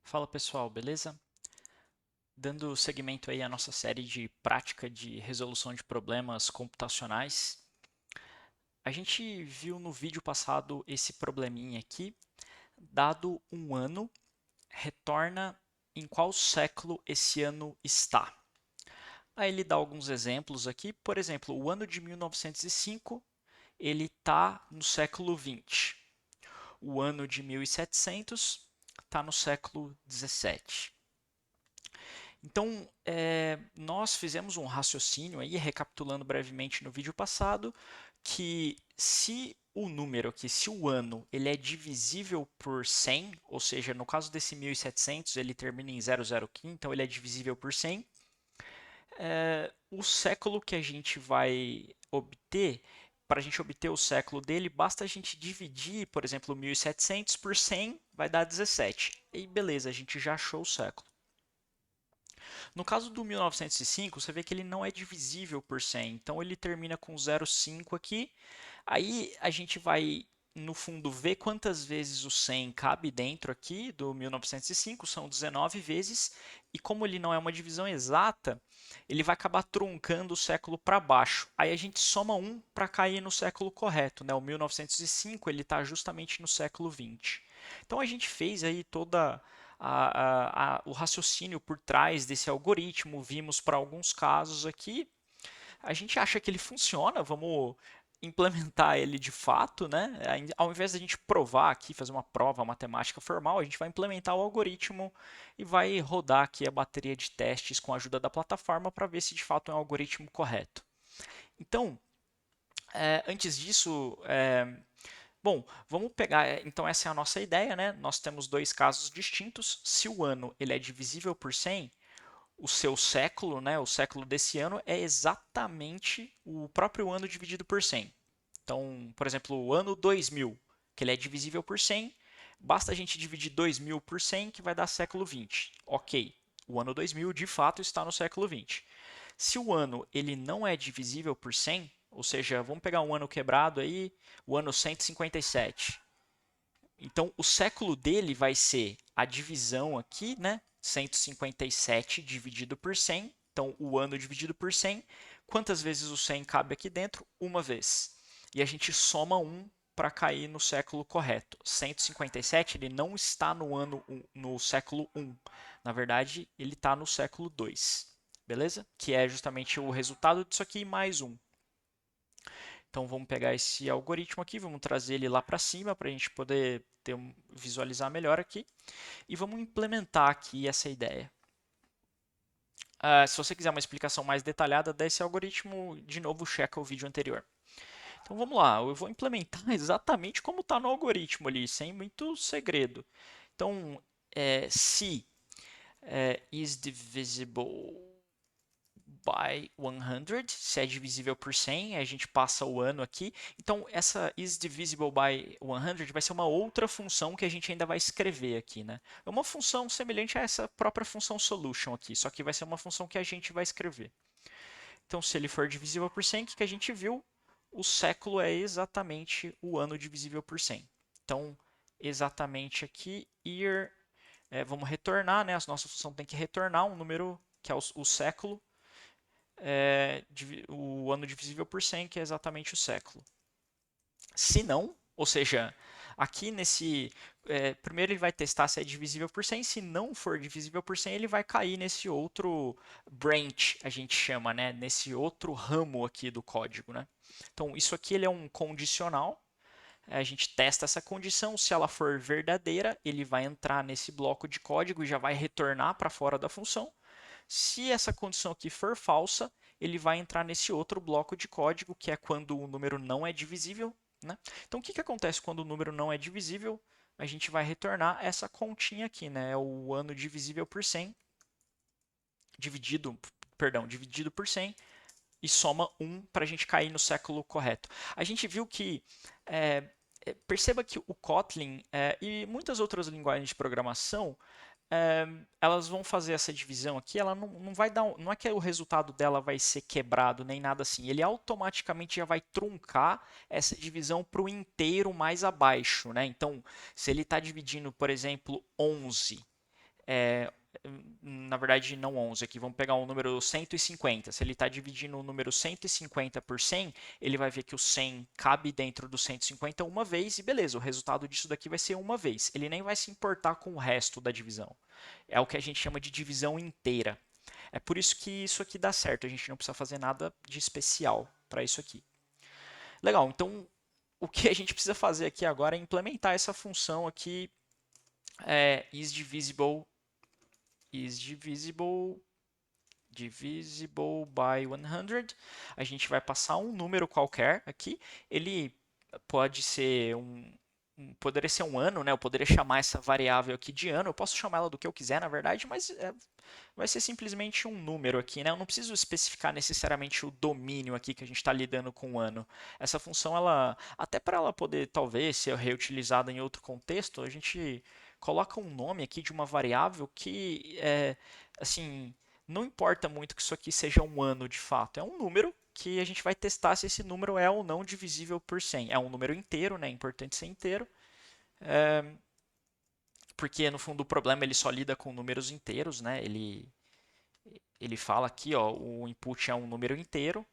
Fala pessoal, beleza? Dando seguimento aí à nossa série de prática de resolução de problemas computacionais, a gente viu no vídeo passado esse probleminha aqui, dado um ano, retorna em qual século esse ano está. Aí ele dá alguns exemplos aqui, por exemplo, o ano de 1905, ele está no século 20. O ano de 1700 está no século 17. Então, nós fizemos um raciocínio aí, recapitulando brevemente no vídeo passado, que se o número aqui, se o ano, ele é divisível por 100, ou seja, no caso desse 1700, ele termina em 0015, então ele é divisível por 100, o século que a gente vai obter, para a gente obter o século dele, basta a gente dividir, por exemplo, 1700 por 100, vai dar 17. E beleza, a gente já achou o século. No caso do 1905, você vê que ele não é divisível por 100, então ele termina com 0,5 aqui. Aí a gente vai, no fundo, ver quantas vezes o 100 cabe dentro aqui do 1905, são 19 vezes, e como ele não é uma divisão exata, ele vai acabar truncando o século para baixo. Aí a gente soma um para cair no século correto, né? O 1905 ele está justamente no século 20. Então a gente fez aí toda o raciocínio por trás desse algoritmo, vimos para alguns casos aqui. A gente acha que ele funciona, vamos implementar ele de fato, né? Ao invés da gente provar aqui, fazer uma prova matemática formal, a gente vai implementar o algoritmo e vai rodar aqui a bateria de testes com a ajuda da plataforma para ver se de fato é um algoritmo correto. Então, antes disso, bom, vamos pegar, então essa é a nossa ideia, né? Nós temos dois casos distintos. Se o ano ele é divisível por 100, o seu século, né, o século desse ano é exatamente o próprio ano dividido por 100. Então, por exemplo, o ano 2000, que ele é divisível por 100, basta a gente dividir 2000 por 100 que vai dar século 20. OK. O ano 2000 de fato está no século 20. Se o ano ele não é divisível por 100, ou seja, vamos pegar um ano quebrado aí, o ano 157. Então, o século dele vai ser a divisão aqui, né? 157 dividido por 100. Então, o ano dividido por 100. Quantas vezes o 100 cabe aqui dentro? Uma vez. E a gente soma 1 para cair no século correto. 157 ele não está no século 1. Na verdade, ele está no século 2. Beleza? Que é justamente o resultado disso aqui mais 1. Então vamos pegar esse algoritmo aqui, vamos trazer ele lá para cima para a gente poder visualizar melhor aqui e vamos implementar aqui essa ideia. Se você quiser uma explicação mais detalhada desse algoritmo, de novo checa o vídeo anterior. Então vamos lá, eu vou implementar exatamente como está no algoritmo ali, sem muito segredo. Então, se is divisible by 100, se é divisível por 100, a gente passa o ano aqui. Então, essa is divisible by 100 vai ser uma outra função que a gente ainda vai escrever aqui, né? É uma função semelhante a essa própria função solution aqui, só que vai ser uma função que a gente vai escrever. Então, se ele for divisível por 100, o que a gente viu? O século é exatamente o ano divisível por 100. Então, exatamente aqui, year, vamos retornar, né? A nossa função tem que retornar um número que é o século, o ano divisível por 100, que é exatamente o século. Se não, ou seja, aqui nesse. Primeiro ele vai testar se é divisível por 100. Se não for divisível por 100, ele vai cair nesse outro branch, a gente chama, né? Nesse outro ramo aqui do código. Né? Então, isso aqui ele é um condicional. A gente testa essa condição. Se ela for verdadeira, ele vai entrar nesse bloco de código e já vai retornar para fora da função. Se essa condição aqui for falsa, ele vai entrar nesse outro bloco de código, que é quando o número não é divisível. Né? Então, o que acontece quando o número não é divisível? A gente vai retornar essa continha aqui, né? O ano divisível por 100, dividido por 100, e soma 1 para a gente cair no século correto. A gente viu que, perceba que o Kotlin e muitas outras linguagens de programação, elas vão fazer essa divisão aqui, ela não vai dar, não é que o resultado dela vai ser quebrado nem nada assim, ele automaticamente já vai truncar essa divisão para o inteiro mais abaixo, né? Então, se ele está dividindo, por exemplo, 11 na verdade não 11 aqui, vamos pegar um número 150. Se ele está dividindo o número 150 por 100, ele vai ver que o 100 cabe dentro do 150 uma vez e beleza, o resultado disso daqui vai ser uma vez. Ele nem vai se importar com o resto da divisão. É o que a gente chama de divisão inteira. É por isso que isso aqui dá certo, a gente não precisa fazer nada de especial para isso aqui. Legal, então o que a gente precisa fazer aqui agora é implementar essa função aqui, isDivisible divisible by 100. A gente vai passar um número qualquer aqui. Ele pode ser poderia ser um ano, né? Eu poderia chamar essa variável aqui de ano. Eu posso chamar ela do que eu quiser, na verdade, mas vai ser simplesmente um número aqui, né? Eu não preciso especificar necessariamente o domínio aqui que a gente está lidando com o ano. Essa função, ela, até para ela poder talvez ser reutilizada em outro contexto, a gente coloca um nome aqui de uma variável que assim, não importa muito que isso aqui seja um ano de fato, é um número que a gente vai testar se esse número é ou não divisível por 100. É um número inteiro, né? É importante ser inteiro. Porque no fundo o problema ele só lida com números inteiros, né? Ele fala aqui, ó, o input é um número inteiro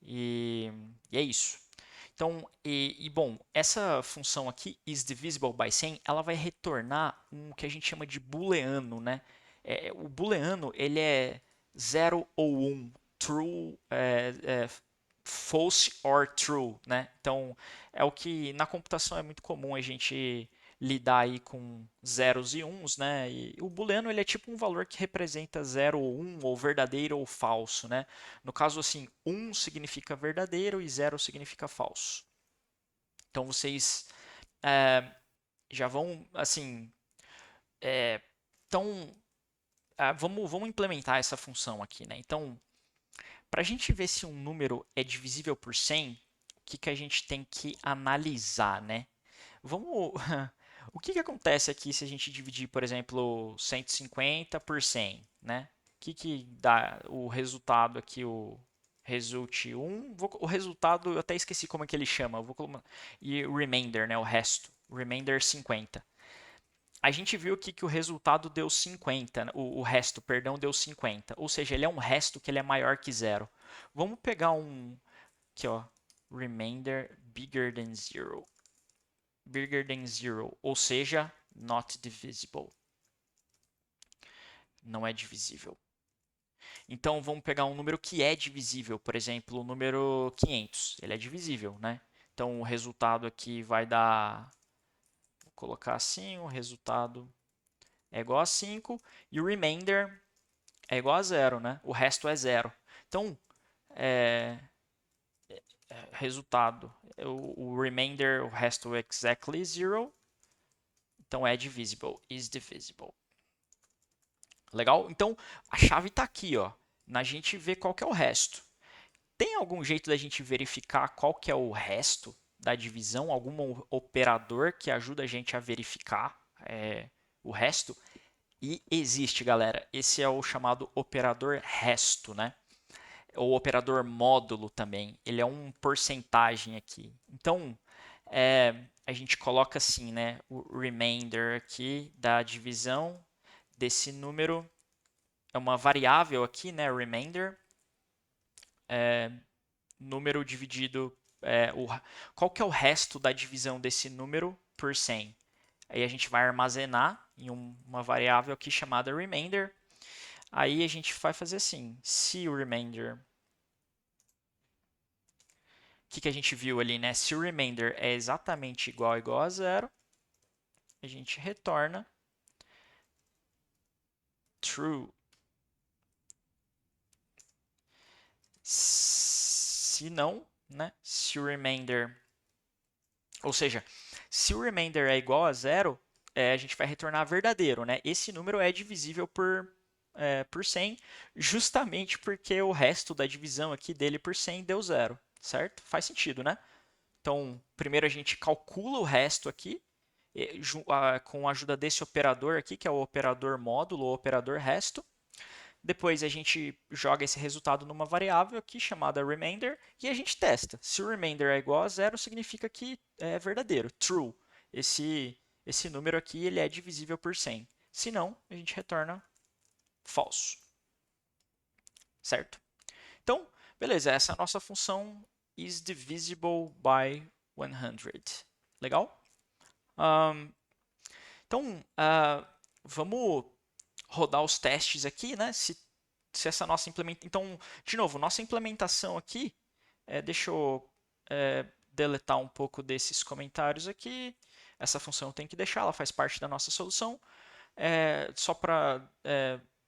e é isso. Então, bom, essa função aqui, isDivisible by 100, ela vai retornar um que a gente chama de booleano, né? O booleano, ele é 0 ou 1, true, false or true, né? Então, é o que na computação é muito comum a gente lidar aí com zeros e uns, né? E o booleano ele é tipo um valor que representa 0 ou 1, ou verdadeiro ou falso, né? No caso assim, 1 significa verdadeiro e 0 significa falso. Então vocês já vão assim, então vamos implementar essa função aqui, né? Então, para a gente ver se um número é divisível por 100, o que que a gente tem que analisar, né? Vamos. O que que acontece aqui se a gente dividir, por exemplo, 150 por 100, né? O que que dá o resultado aqui, o result 1? O resultado, eu até esqueci como é que ele chama. E o remainder, né? O resto. Remainder 50. A gente viu aqui que o resultado deu 50, né? O resto, perdão, deu 50. Ou seja, ele é um resto que ele é maior que zero. Vamos pegar aqui, ó, remainder bigger than zero. Bigger than zero, ou seja, not divisible. Não é divisível. Então vamos pegar um número que é divisível, por exemplo, o número 500. Ele é divisível, né? Então o resultado aqui vai dar, vou colocar assim, o resultado é igual a 5 e o remainder é igual a zero, né? O resto é zero. Então, resultado, o remainder, o resto é exactly zero. Então é divisible, is divisible. Legal? Então, a chave está aqui, ó, na gente ver qual que é o resto. Tem algum jeito da gente verificar qual que é o resto da divisão? Algum operador que ajuda a gente a verificar o resto? E existe, galera. Esse é o chamado operador resto, né? Ou operador módulo também. Ele é um porcentagem aqui. Então, a gente coloca assim, né? O remainder aqui da divisão desse número é uma variável aqui, né? Remainder, número dividido, qual que é o resto da divisão desse número por 100? Aí a gente vai armazenar em uma variável aqui chamada remainder. Aí a gente vai fazer assim, se o remainder, o que a gente viu ali, né? Se o remainder é exatamente igual a zero, a gente retorna true. Se não, né? Se o remainder, ou seja, se o remainder é igual a zero, a gente vai retornar verdadeiro, né? Esse número é divisível por 100, justamente porque o resto da divisão aqui dele por 100 deu zero, certo? Faz sentido, né? Então, primeiro a gente calcula o resto aqui, com a ajuda desse operador aqui, que é o operador módulo, ou operador resto. Depois a gente joga esse resultado numa variável aqui chamada remainder e a gente testa. Se o remainder é igual a zero, significa que é verdadeiro, true. Esse número aqui ele é divisível por 100. Se não, a gente retorna falso, certo? Então, beleza, essa é a nossa função is divisible by 100. Legal? Um, então, vamos rodar os testes aqui, né? Se essa nossa implementação... Então, de novo, nossa implementação aqui... deixa eu deletar um pouco desses comentários aqui. Essa função tem que deixar, ela faz parte da nossa solução. Só para...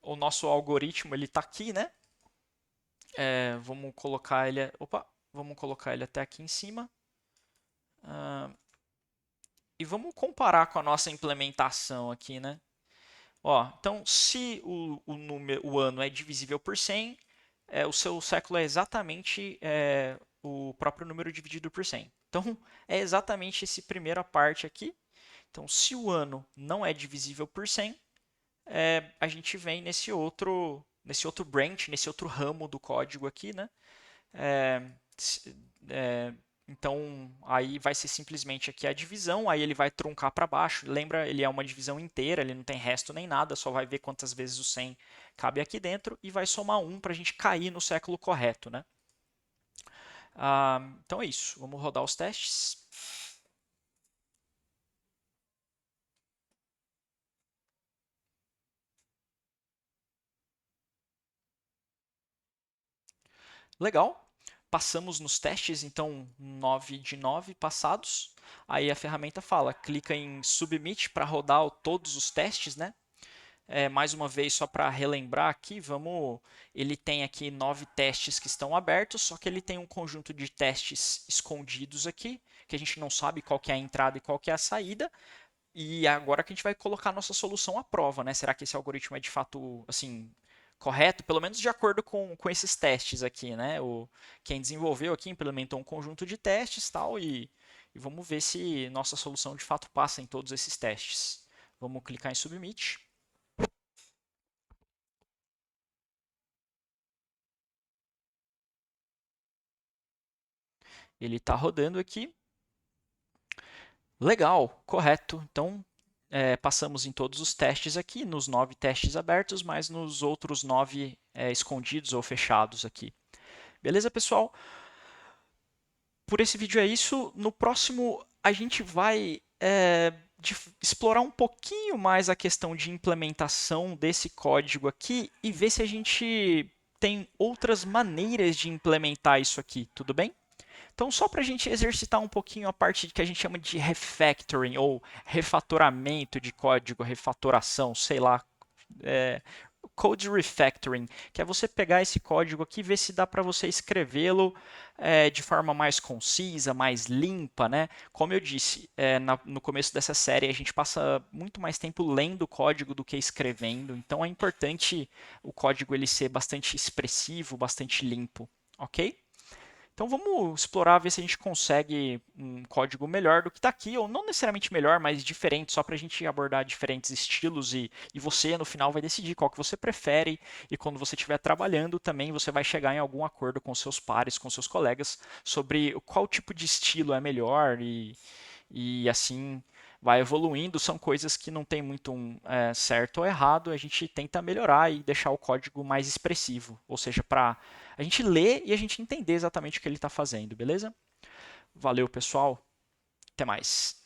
o nosso algoritmo, ele está aqui, né? Vamos colocar ele... Opa! Vamos colocar ele até aqui em cima. E vamos comparar com a nossa implementação aqui, né? Ó, então, se o ano é divisível por 100, o seu século é exatamente o próprio número dividido por 100. Então, é exatamente essa primeira parte aqui. Então, se o ano não é divisível por 100, a gente vem nesse outro branch, nesse outro ramo do código aqui, né? Então, aí vai ser simplesmente aqui a divisão, aí ele vai truncar para baixo. Lembra, ele é uma divisão inteira, ele não tem resto nem nada, só vai ver quantas vezes o 100 cabe aqui dentro e vai somar 1 para a gente cair no século correto, né? Então é isso, vamos rodar os testes. Legal, passamos nos testes, então 9 de 9 passados. Aí a ferramenta fala, clica em Submit para rodar todos os testes, né? Mais uma vez, só para relembrar aqui, ele tem aqui 9 testes que estão abertos, só que ele tem um conjunto de testes escondidos aqui, que a gente não sabe qual que é a entrada e qual que é a saída. E agora que a gente vai colocar a nossa solução à prova, né? Será que esse algoritmo é de fato, assim, correto? Pelo menos de acordo com esses testes aqui, né? Quem desenvolveu aqui implementou um conjunto de testes tal, e vamos ver se nossa solução de fato passa em todos esses testes. Vamos clicar em Submit. Ele está rodando aqui. Legal, correto. Então, passamos em todos os testes aqui, nos 9 testes abertos, mas nos outros 9 escondidos ou fechados aqui. Beleza, pessoal? Por esse vídeo é isso. No próximo, a gente vai explorar um pouquinho mais a questão de implementação desse código aqui e ver se a gente tem outras maneiras de implementar isso aqui, tudo bem? Então, só para a gente exercitar um pouquinho a parte que a gente chama de refactoring ou refatoramento de código, refatoração, sei lá, code refactoring, que é você pegar esse código aqui e ver se dá para você escrevê-lo de forma mais concisa, mais limpa, né? Como eu disse no começo dessa série, a gente passa muito mais tempo lendo o código do que escrevendo, então é importante o código ele ser bastante expressivo, bastante limpo, ok? Então vamos explorar, ver se a gente consegue um código melhor do que está aqui, ou não necessariamente melhor, mas diferente, só para a gente abordar diferentes estilos e você no final vai decidir qual que você prefere e quando você estiver trabalhando também você vai chegar em algum acordo com seus pares, com seus colegas sobre qual tipo de estilo é melhor e assim vai evoluindo. São coisas que não tem muito certo ou errado, a gente tenta melhorar e deixar o código mais expressivo, ou seja, para a gente ler e a gente entender exatamente o que ele está fazendo, beleza? Valeu, pessoal. Até mais.